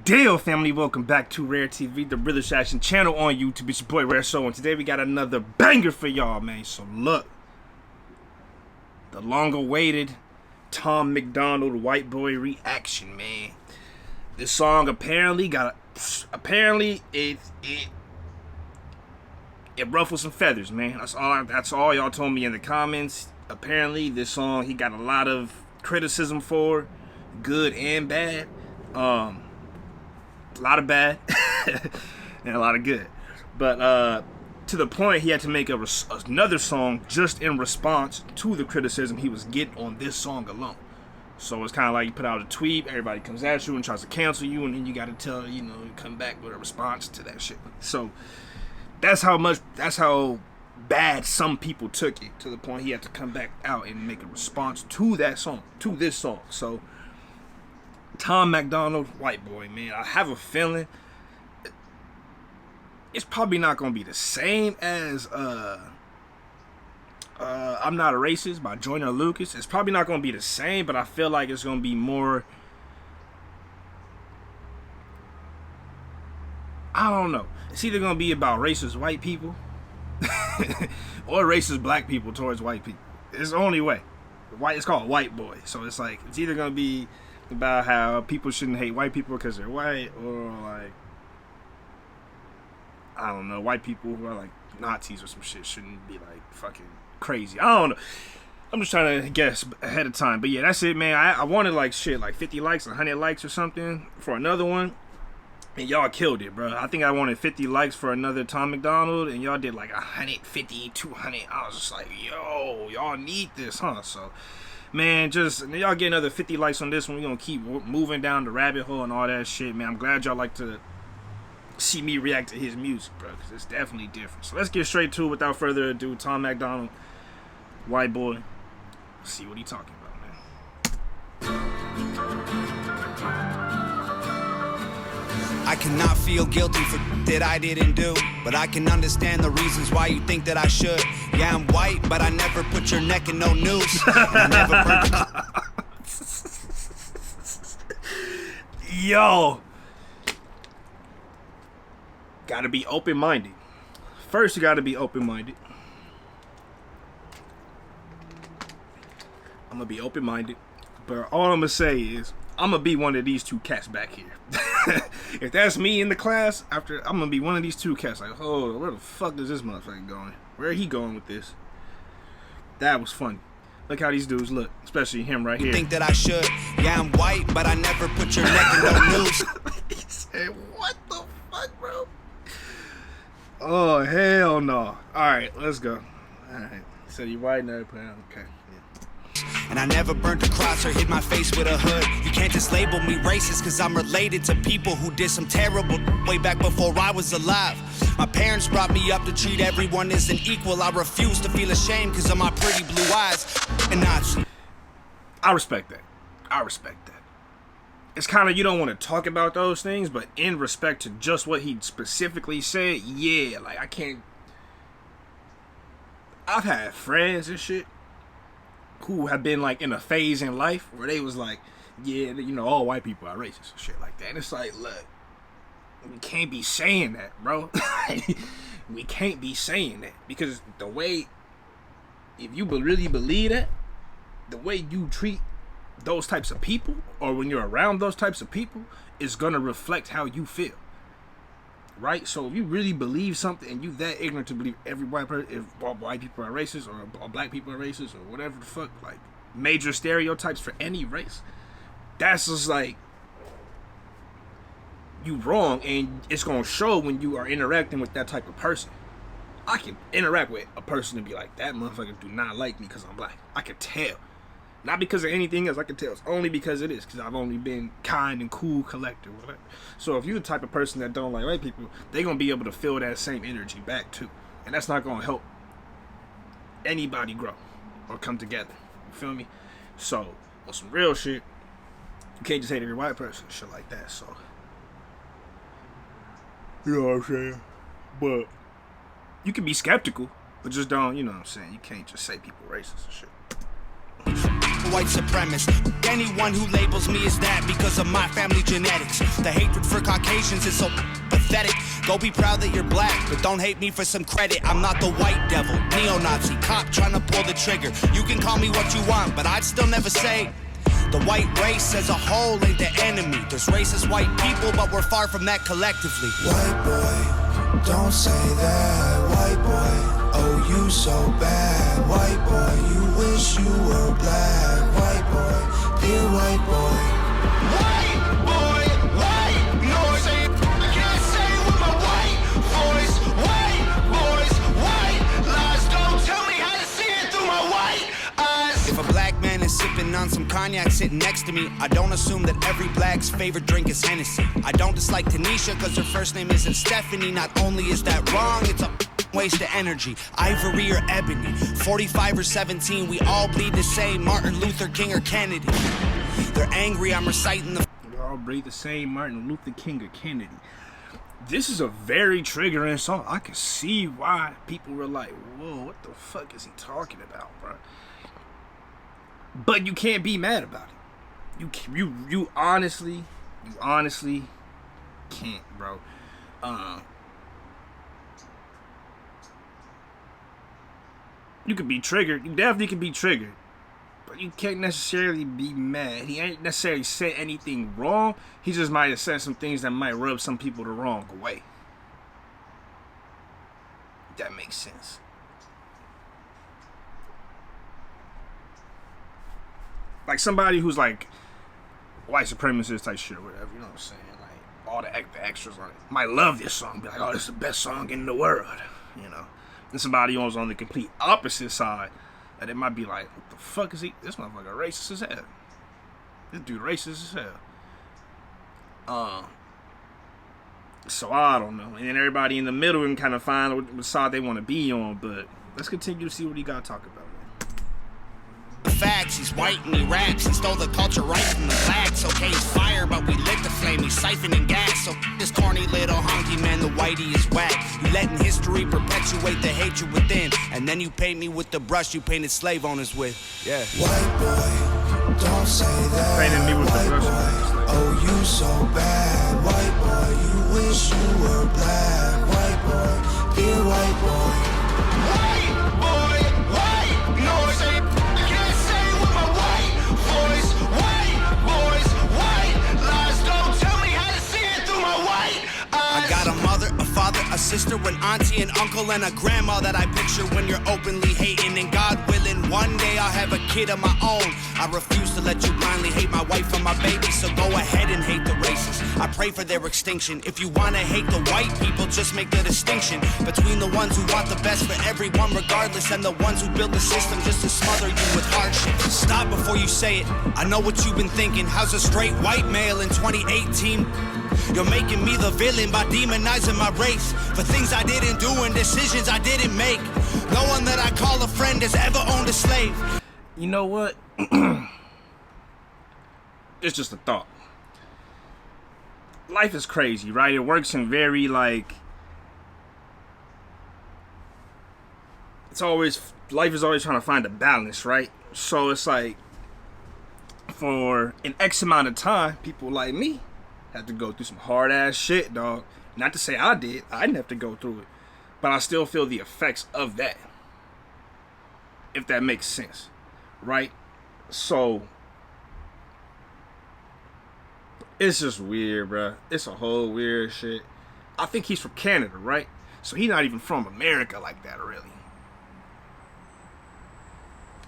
deal, family? Welcome back to Rare TV, the realest action channel on YouTube. It's your boy Rare Show, and today we got another banger for y'all, man. So look, the long-awaited Tom Macdonald Whiteboy reaction, man. This song apparently it ruffled some feathers, man. That's all y'all told me in the comments. Apparently, this song he got a lot of criticism for, good and bad. A lot of bad and a lot of good, but to the point he had to make another song just in response to the criticism he was getting on this song alone. So it's kind of like you put out a tweet, everybody comes at you and tries to cancel you, and then you got to tell, come back with a response to that shit. So that's how bad some people took it, to the point he had to come back out and make a response to that song, to this song. So Tom Macdonald, Whiteboy, man, I have a feeling it's probably not gonna be the same as I'm Not a Racist by Joyner Lucas. It's probably not gonna be the same, but I feel like it's gonna be more, I don't know, it's either gonna be about racist white people or racist black people towards white people. It's the only way. It's called Whiteboy, so it's like it's either gonna be about how people shouldn't hate white people because they're white, or like, I don't know, white people who are like Nazis or some shit shouldn't be like fucking crazy. I don't know. I'm just trying to guess ahead of time. But yeah, that's it, man. I wanted like shit, like 50 likes, 100 likes or something for another one, and y'all killed it, bro. I think I wanted 50 likes for another Tom Macdonald, and y'all did like 150, 200. I was just like, yo, y'all need this, huh? So man, just y'all get another 50 likes on this one. We're gonna keep moving down the rabbit hole and all that shit, man. I'm glad y'all like to see me react to his music, bro, because it's definitely different. So let's get straight to it without further ado. Tom Macdonald, Whiteboy. See what he talking about, man. I cannot feel guilty for that I didn't do, but I can understand the reasons why you think that I should. Yeah, I'm white, but I never put your neck in no noose. I never Yo, gotta be open-minded. First, you gotta be open-minded. I'm gonna be open-minded, but all I'm gonna say is I'm gonna be one of these two cats back here. If that's me in the class, I'm gonna be one of these two cats. Like, oh, where the fuck is this motherfucker going? Where are he going with this? That was funny. Look how these dudes look, especially him right here. Think that I should. Yeah, I'm white, but I never put your neck in no noose. He said, what the fuck, bro? Oh, hell no. All right, let's go. All right. He said you white, never put on. Okay. And I never burnt a cross or hit my face with a hood. You can't just label me racist, cause I'm related to people who did some terrible way back before I was alive. My parents brought me up to treat everyone as an equal. I refuse to feel ashamed cause of my pretty blue eyes and Nazi. I respect that. I respect that. It's kind of, you don't want to talk about those things, but in respect to just what he specifically said, yeah, like I can't. I've had friends and shit who have been like in a phase in life where they was like, yeah, all white people are racist and shit like that. And it's like, look, we can't be saying that, bro. We can't be saying that, because the way, if you really believe that, the way you treat those types of people, or when you're around those types of people, is gonna reflect how you feel, right? So if you really believe something and you that ignorant to believe every white person, if all white people are racist, or black people are racist, or whatever the fuck, like major stereotypes for any race, that's just like, you wrong, and it's gonna show when you are interacting with that type of person. I can interact with a person and be like, that motherfucker do not like me because I'm black. I can tell. Not because of anything else, I can tell. It's only because it is, because I've only been kind and cool, collected, whatever. So if you're the type of person that don't like white people, they're going to be able to feel that same energy back too. And that's not going to help anybody grow or come together. You feel me? So, on some real shit, you can't just hate every white person, shit like that. So, you know what I'm saying? But you can be skeptical, but just don't, you know what I'm saying? You can't just say people racist and shit. white supremacist. Anyone who labels me as that because of my family genetics. The hatred for Caucasians is so pathetic. Go be proud that you're black, but don't hate me for some credit. I'm not the white devil, neo-Nazi, cop trying to pull the trigger. You can call me what you want, but I'd still never say the white race as a whole ain't the enemy. There's racist white people, but we're far from that collectively. White boy, don't say that. White boy, oh you so bad. White boy, you wish you were black. White boy, dear white boy. White boy, white noise. I can't say it with my white voice. White boys, white lies. Don't tell me how to see it through my white eyes. If a black man is sipping on some cognac sitting next to me, I don't assume that every black's favorite drink is Hennessy. I don't dislike Tanisha cause her first name isn't Stephanie. Not only is that wrong, it's a waste of energy. Ivory or ebony, 45 or 17, we all bleed the same. Martin Luther King or Kennedy. They're angry, I'm reciting the We all breathe the same. Martin Luther King or Kennedy. This is a very triggering song. I can see why people were like, whoa, what the fuck is he talking about, bro? But you can't be mad about it. You honestly can't, bro. You could be triggered. You definitely can be triggered. But you can't necessarily be mad. He ain't necessarily said anything wrong. He just might have said some things that might rub some people the wrong way. That makes sense. Like somebody who's like white supremacist type shit or whatever, you know what I'm saying? Like all the extras on it might love this song, be like, oh, this is the best song in the world, you know. And somebody who's on the complete opposite side, and it might be like, what the fuck is he? This motherfucker racist as hell. This dude racist as hell. So I don't know. And then everybody in the middle can kind of find what side they want to be on, but let's continue to see what he got to talk about. facts. He's white and he raps and stole the culture right from the blacks. Okay, he's fire, but we lit the flame. He's siphoning gas. So this corny little honky man, the whitey is whack. You letting history perpetuate the hatred within, and then you paint me with the brush you painted slave owners with. Yeah. White boy, don't say that. Painted me with the brush. Boy, oh you so bad. White boy, you wish you were black. White boy, dear white boy. A sister, an auntie, an uncle, and a grandma that I picture when you're openly hating. And God willing, one day I'll have a kid of my own. I refuse to let you blindly hate my wife and my baby, so go ahead and hate the racists. I pray for their extinction. If you wanna hate the white people, just make the distinction between the ones who want the best for everyone regardless, and the ones who build the system just to smother you with hardship. Stop before you say it. I know what you've been thinking. How's a straight white male in 2018? You're making me the villain by demonizing my race for things I didn't do and decisions I didn't make. No one that I call a friend has ever owned a slave. You know what? It's just a thought. Life is crazy, right? It works in very, like... Life is always trying to find a balance, right? So it's like, for an X amount of time, people like me had to go through some hard ass shit, dog. Not to say I did. I didn't have to go through it. But I still feel the effects of that. If that makes sense. Right? So it's just weird, bruh. It's a whole weird shit. I think he's from Canada, right? So he's not even from America like that, really.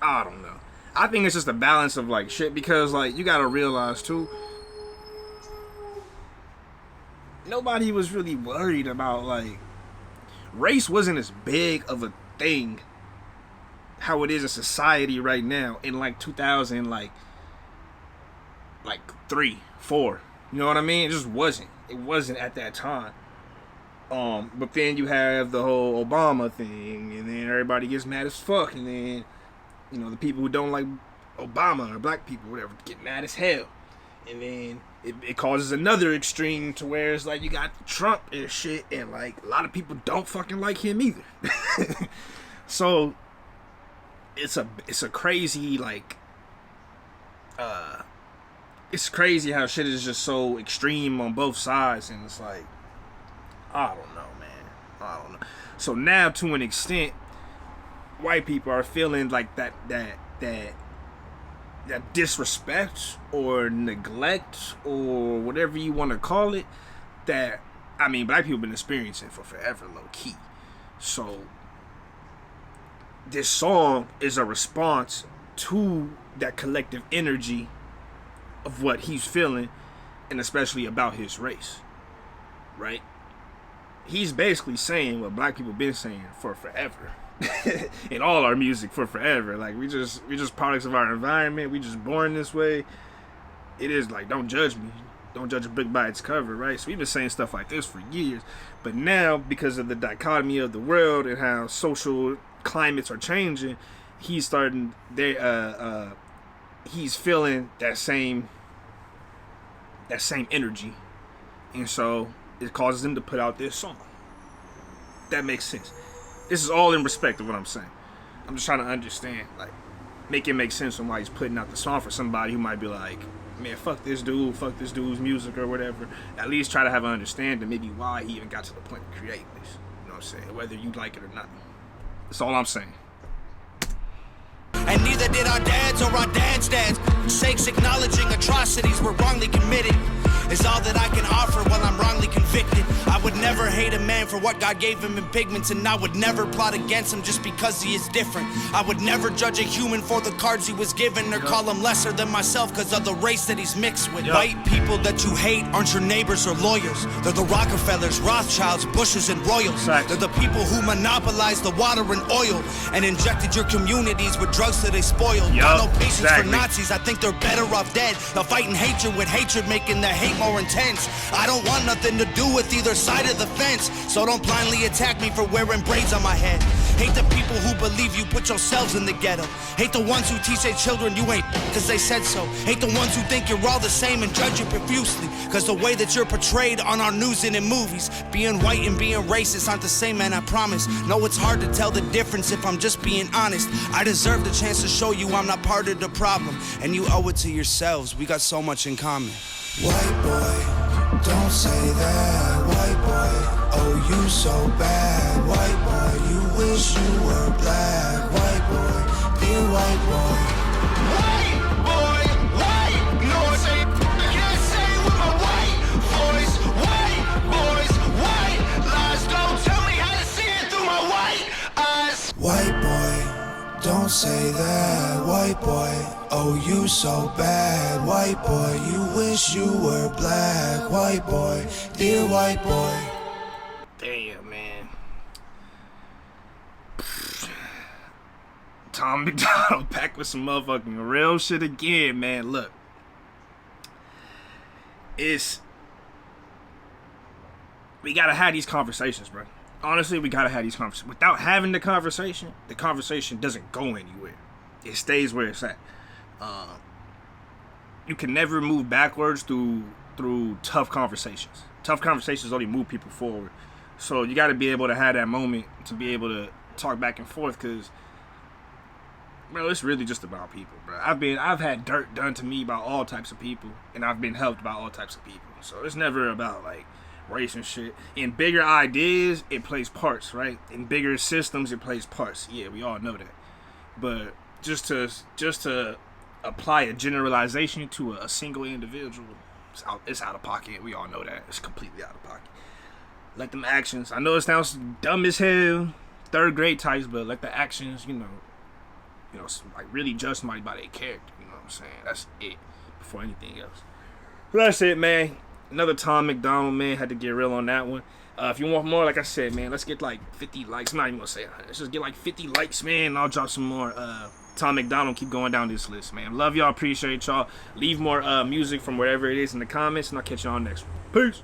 I don't know. I think it's just a balance of like shit, because like you gotta realize too, nobody was really worried about, like, race wasn't as big of a thing how it is in society right now in like 2000, like 3, 4. You know what I mean? It just wasn't. It wasn't at that time. But then you have the whole Obama thing, and then everybody gets mad as fuck, and then, you know, the people who don't like Obama or black people, whatever, get mad as hell. And then it causes another extreme to where it's like you got Trump and shit, and like a lot of people don't fucking like him either. So it's a crazy, like, it's crazy how shit is just so extreme on both sides, and it's like, I don't know, man. I don't know. So now, to an extent, white people are feeling like that disrespect or neglect or whatever you want to call it, that, I mean, black people have been experiencing for forever, low key. So this song is a response to that collective energy of what he's feeling, and especially about his race, right? He's basically saying what black people been saying for forever. In all our music for forever. Like, we just products of our environment. We just born this way. It is like, don't judge me. Don't judge a book by its cover, right? So we've been saying stuff like this for years. But now, because of the dichotomy of the world and how social climates are changing, he's starting he's feeling that same energy. And so it causes him to put out this song. That makes sense. This is all in respect of what I'm saying. I'm just trying to understand, like, make it make sense on why he's putting out the song for somebody who might be like, man, fuck this dude's music or whatever. At least try to have an understanding maybe why he even got to the point of creating this. You know what I'm saying? Whether you like it or not. That's all I'm saying. And neither did our dads or our dads' dads. Sakes acknowledging atrocities were wrongly committed is all that I can offer while I'm wrongly convicted. I would never hate a man for what God gave him in pigments, and I would never plot against him just because he is different. I would never judge a human for the cards he was given, or call him lesser than myself because of the race that he's mixed with. White people that you hate aren't your neighbors or lawyers. They're the Rockefellers, Rothschilds, Bushes, and Royals. They're the people who monopolized the water and oil and injected your communities with drugs that they spoiled. Got no patience for Nazis, I think they're better off dead. They're fighting hatred with hatred, making the hate more intense. I don't want nothing to do with either side of the fence, so don't blindly attack me for wearing braids on my head. Hate the people who believe you put yourselves in the ghetto. Hate the ones who teach their children you ain't cause they said so. Hate the ones who think you're all the same and judge you profusely cause the way that you're portrayed on our news and in movies. Being white and being racist aren't the same, man, I promise. No, it's hard to tell the difference if I'm just being honest. I deserve the chance to show you I'm not part of the problem, and you owe it to yourselves. We got so much in common. White boy, don't say that. White boy, oh you so bad. White boy, you wish you were black. White boy, dear white boy. White boy, white noise. I can't say with my white voice. White boys, white lies. Don't tell me how to see it through my white eyes. White boy, don't say that. White boy, oh you so bad. White boy, you wish you were black. White boy, dear white boy. Damn, man. Tom Macdonald back with some motherfucking real shit again, man. Look, we gotta have these conversations, bro. Honestly, we gotta have these conversations. Without having the conversation doesn't go anywhere. It stays where it's at. You can never move backwards through tough conversations. Tough conversations only move people forward. So you got to be able to have that moment to be able to talk back and forth, because, bro, it's really just about people, bro. I've had dirt done to me by all types of people, and I've been helped by all types of people. So it's never about like race and shit. In bigger ideas, it plays parts, right? In bigger systems, it plays parts. Yeah, we all know that. But just to apply a generalization to a single individual, it's out of pocket. We all know that. It's completely out of pocket. Let them actions. I know it sounds dumb as hell, third grade types, but let the actions, like really judge somebody by their character. You know what I'm saying? That's it before anything else. So that's it, man. Another Tom Macdonald, man. Had to get real on that one. If you want more, like I said, man, let's get like 50 likes. I'm not even gonna say 100. Let's just get like 50 likes, man, and I'll drop some more Tom Macdonald. Keep going down this list, man. Love y'all. Appreciate y'all. Leave more music from wherever it is in the comments, and I'll catch y'all next one. Peace.